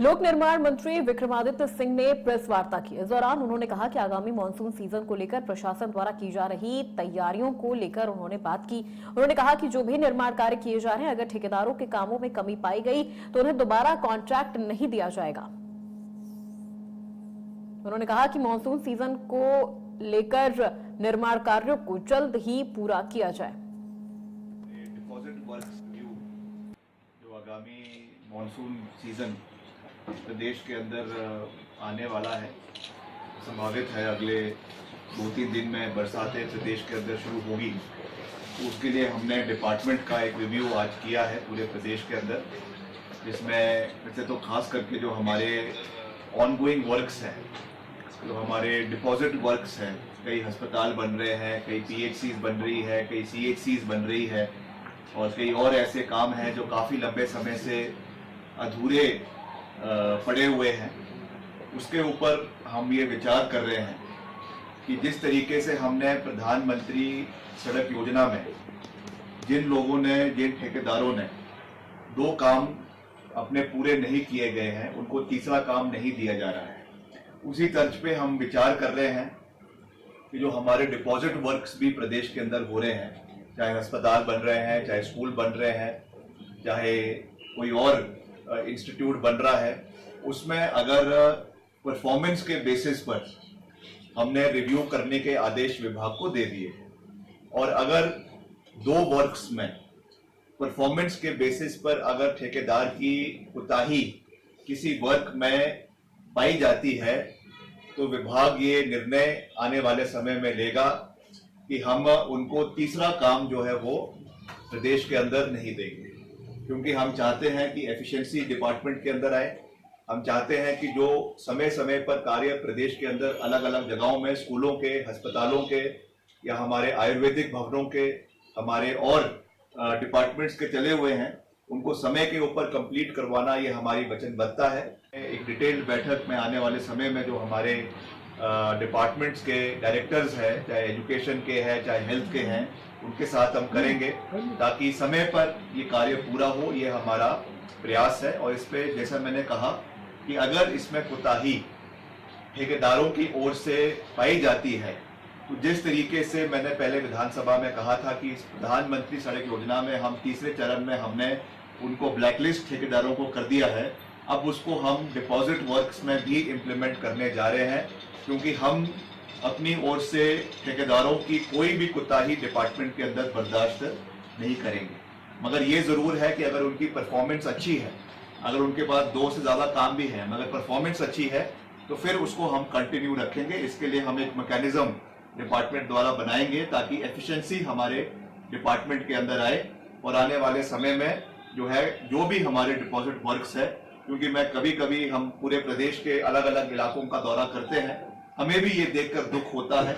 लोक निर्माण मंत्री विक्रमादित्य सिंह ने प्रेस वार्ता की। इस दौरान उन्होंने कहा कि आगामी मानसून सीजन को लेकर प्रशासन द्वारा की जा रही तैयारियों को लेकर उन्होंने बात की। उन्होंने कहा कि जो भी निर्माण कार्य किए जा रहे हैं, अगर ठेकेदारों के कामों में कमी पाई गई तो उन्हें दोबारा कॉन्ट्रैक्ट नहीं दिया जाएगा। उन्होंने कहा कि मानसून सीजन को लेकर निर्माण कार्यों को जल्द ही पूरा किया जाए। डिपॉजिट वर्क्स व्यू जो आगामी मानसून सीजन प्रदेश के अंदर आने वाला है, संभावित है अगले 2-3 दिन में बरसातें प्रदेश के अंदर शुरू होगी। तो उसके लिए हमने डिपार्टमेंट का एक रिव्यू आज किया है पूरे प्रदेश के अंदर, जिसमें वैसे तो खास करके जो हमारे ऑनगोइंग वर्क्स हैं, जो हमारे डिपॉजिट वर्क्स हैं, कई अस्पताल बन रहे हैं, कई पीएचसीज बन रही है, कई सीएचसीज बन रही है और कई और ऐसे काम हैं जो काफ़ी लंबे समय से अधूरे पड़े हुए हैं। उसके ऊपर हम ये विचार कर रहे हैं कि जिस तरीके से हमने प्रधानमंत्री सड़क योजना में जिन लोगों ने, जिन ठेकेदारों ने 2 काम अपने पूरे नहीं किए गए हैं, उनको तीसरा काम नहीं दिया जा रहा है। उसी तर्ज पे हम विचार कर रहे हैं कि जो हमारे डिपॉजिट वर्क्स भी प्रदेश के अंदर हो रहे हैं, चाहे अस्पताल बन रहे हैं, चाहे स्कूल बन रहे हैं, चाहे कोई और इंस्टीट्यूट बन रहा है, उसमें अगर परफॉर्मेंस के बेसिस पर हमने रिव्यू करने के आदेश विभाग को दे दिए और अगर 2 वर्क्स में परफॉर्मेंस के बेसिस पर अगर ठेकेदार की कोताही किसी वर्क में पाई जाती है तो विभाग ये निर्णय आने वाले समय में लेगा कि हम उनको तीसरा काम जो है वो प्रदेश के अंदर नहीं देंगे, क्योंकि हम चाहते हैं कि एफिशिएंसी डिपार्टमेंट के अंदर आए। हम चाहते हैं कि जो समय समय पर कार्य प्रदेश के अंदर अलग अलग जगहों में, स्कूलों के, अस्पतालों के या हमारे आयुर्वेदिक भवनों के, हमारे और डिपार्टमेंट्स के चले हुए हैं, उनको समय के ऊपर कंप्लीट करवाना ये हमारी वचनबद्धता है। एक डिटेल्ड बैठक में आने वाले समय में जो हमारे डिपार्टमेंट्स के डायरेक्टर्स हैं, चाहे एजुकेशन के हैं, चाहे हेल्थ के हैं, उनके साथ हम करेंगे ताकि समय पर ये कार्य पूरा हो। ये हमारा प्रयास है और इस पे जैसा मैंने कहा कि अगर इसमें कोताही ठेकेदारों की ओर से पाई जाती है तो जिस तरीके से मैंने पहले विधानसभा में कहा था कि इस प्रधानमंत्री सड़क योजना में हम तीसरे चरण में हमने उनको ब्लैकलिस्ट ठेकेदारों को कर दिया है, अब उसको हम डिपॉजिट वर्क्स में भी इम्प्लीमेंट करने जा रहे हैं, क्योंकि हम अपनी ओर से ठेकेदारों की कोई भी कोताही डिपार्टमेंट के अंदर बर्दाश्त नहीं करेंगे। मगर ये जरूर है कि अगर उनकी परफॉर्मेंस अच्छी है, अगर उनके पास 2 से ज्यादा काम भी है मगर परफॉर्मेंस अच्छी है, तो फिर उसको हम कंटिन्यू रखेंगे। इसके लिए हम एक मैकेनिज्म डिपार्टमेंट द्वारा बनाएंगे ताकि एफिशिएंसी हमारे डिपार्टमेंट के अंदर आए और आने वाले समय में जो भी हमारे डिपॉजिट वर्क्स है, क्योंकि मैं कभी हम पूरे प्रदेश के अलग अलग इलाकों का दौरा करते हैं, हमें भी ये देखकर दुख होता है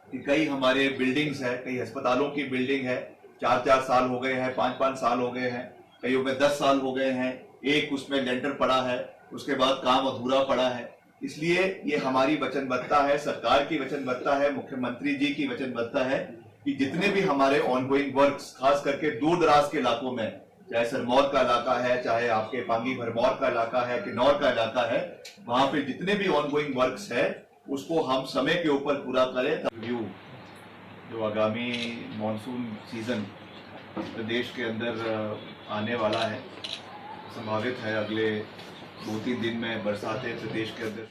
कि कई हमारे बिल्डिंग्स है, कई अस्पतालों की बिल्डिंग है, 4-4 साल हो गए हैं, 5-5 साल हो गए हैं, कईयों में 10 साल हो गए हैं, एक उसमें लेंटर पड़ा है, उसके बाद काम अधूरा पड़ा है। इसलिए ये हमारी वचनबद्धता है, सरकार की वचनबद्धता है, मुख्यमंत्री जी की वचनबद्धता है कि जितने भी हमारे ऑनगोइंग वर्क्स, खास करके दूर दराज के इलाकों में, चाहे सिरमौर का इलाका है, चाहे आपके पांगी भरमौर का इलाका है, किन्नौर का इलाका है, वहां पे जितने भी ऑनगोइंग वर्क्स है उसको हम समय के ऊपर पूरा करें। रिव्यू जो आगामी मानसून सीजन प्रदेश के अंदर आने वाला है, संभावित है अगले 2-3 दिन में बरसातें प्रदेश के अंदर